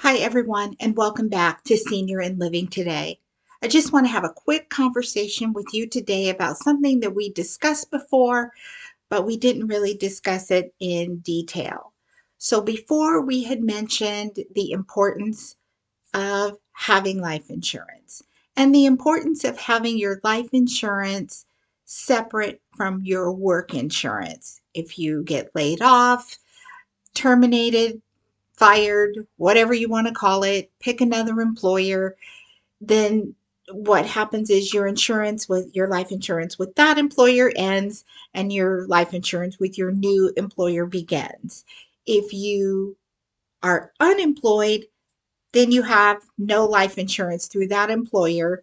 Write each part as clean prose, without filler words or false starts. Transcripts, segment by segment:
Hi, everyone, and welcome back to Senior and Living Today. I just want to have a quick conversation with you today about something that we discussed before, but we didn't really discuss it in detail. So, before we had mentioned the importance of having life insurance and the importance of having your life insurance separate from your work insurance. If you get laid off, terminated, fired, whatever you want to call it, pick another employer, then what happens is your life insurance with that employer ends and your life insurance with your new employer begins. If you are unemployed, then you have no life insurance through that employer.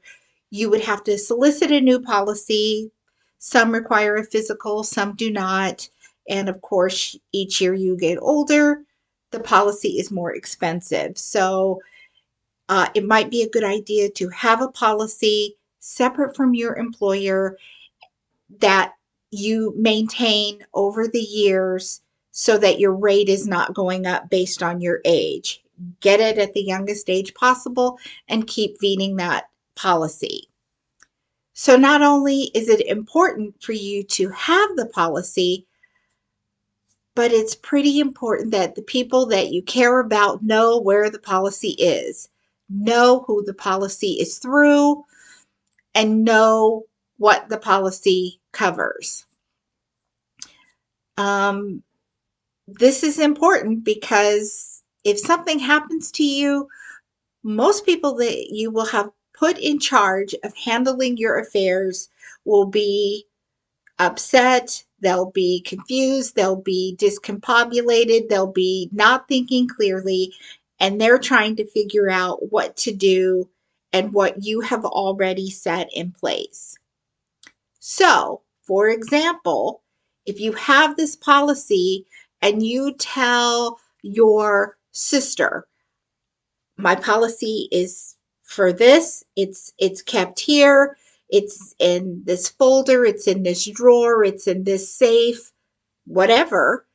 You would have to solicit a new policy. Some require a physical, some do not. And of course, each year you get older, the policy is more expensive. So it might be a good idea to have a policy separate from your employer that you maintain over the years so that your rate is not going up based on your age. Get it at the youngest age possible and keep feeding that policy. So, not only is it important for you to have the policy, but it's pretty important that the people that you care about know where the policy is, know who the policy is through, and know what the policy covers. Um, this is important because if something happens to you, most people that you will have put in charge of handling your affairs will be upset, they'll be confused, they'll be discombobulated, they'll be not thinking clearly, and they're trying to figure out what to do and what you have already set in place. So, for example, if you have this policy and you tell your sister, my policy is for this, it's kept here, it's in this folder, it's in this drawer, it's in this safe, whatever,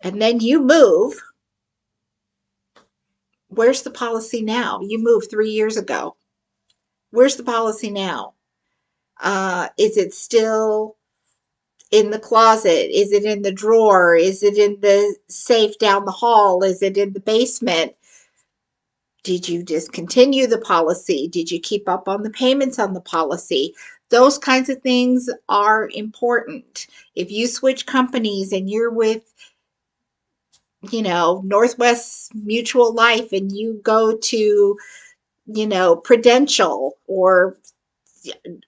and then you move, where's the policy now? You moved 3 years ago. Where's the policy now? Is it still in the closet? Is it in the drawer? Is it in the safe down the hall? Is it in the basement? Did you discontinue the policy? Did you keep up on the payments on the policy? Those kinds of things are important. If you switch companies and you're with, Northwest Mutual Life and you go to, Prudential or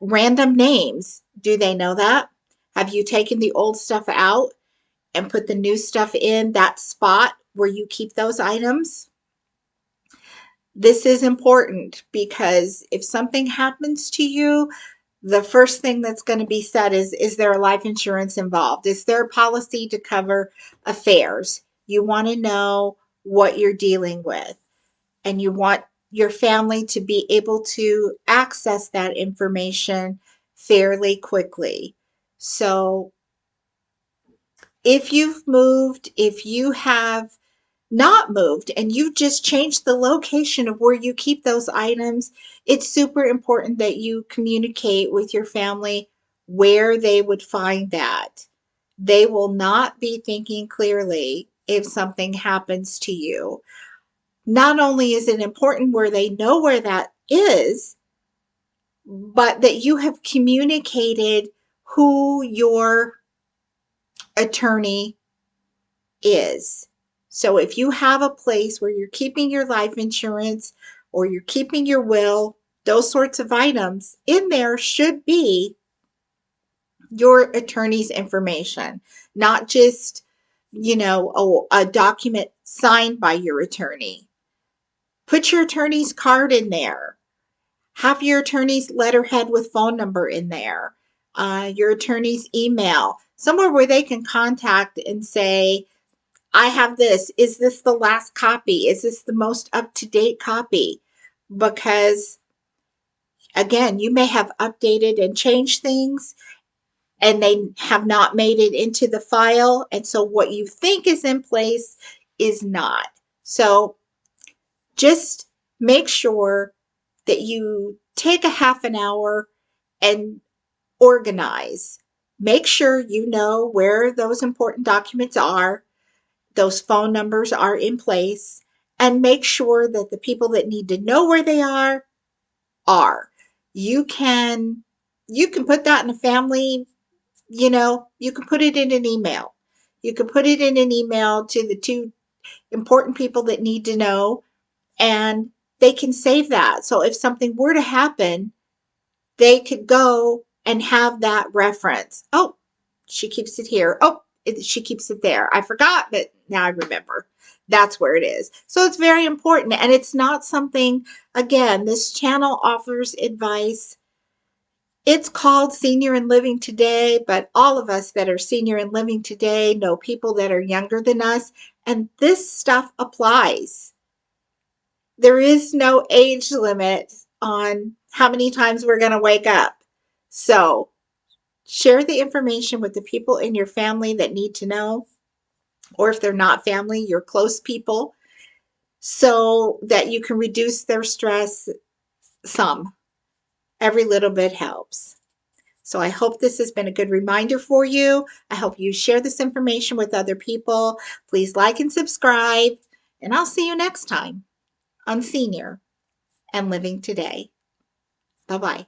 random names, do they know that? Have you taken the old stuff out and put the new stuff in that spot where you keep those items? This is important because if something happens to you, the first thing that's going to be said is there a life insurance involved? Is there a policy to cover affairs? You want to know what you're dealing with, and you want your family to be able to access that information fairly quickly. So, if you've moved, if you have not moved and you just changed the location of where you keep those items, it's super important that you communicate with your family where they would find that. They will not be thinking clearly if something happens to you. Not only is it important where they know where that is, but that you have communicated who your attorney is. So if you have a place where you're keeping your life insurance or you're keeping your will, those sorts of items in there should be your attorney's information, not just, a document signed by your attorney. Put your attorney's card in there. Have your attorney's letterhead with phone number in there. Your attorney's email, somewhere where they can contact and say, I have this. Is this the last copy? Is this the most up to date copy? Because again, you may have updated and changed things and they have not made it into the file. And so what you think is in place is not. So Just make sure that you take a half an hour and organize. Make sure you know where those important documents are, those phone numbers are in place, and make sure that the people that need to know where they are. You can you can put that in a family, you can put it in an email. You can put it in an email to the two important people that need to know, and they can save that. So if something were to happen, they could go and have that reference. Oh, she keeps it here. Oh, she keeps it there. I forgot, but now I remember. That's where it is. So it's very important. And it's not something, again, this channel offers advice. It's called Senior and Living Today, but all of us that are senior and living today know people that are younger than us, and this stuff applies. There is no age limit on how many times we're going to wake up. So share the information with the people in your family that need to know, or if they're not family, your close people, so that you can reduce their stress some. Every little bit helps. So I hope this has been a good reminder for you. I hope you share this information with other people. Please like and subscribe, and I'll see you next time on Senior and Living Today. Bye bye.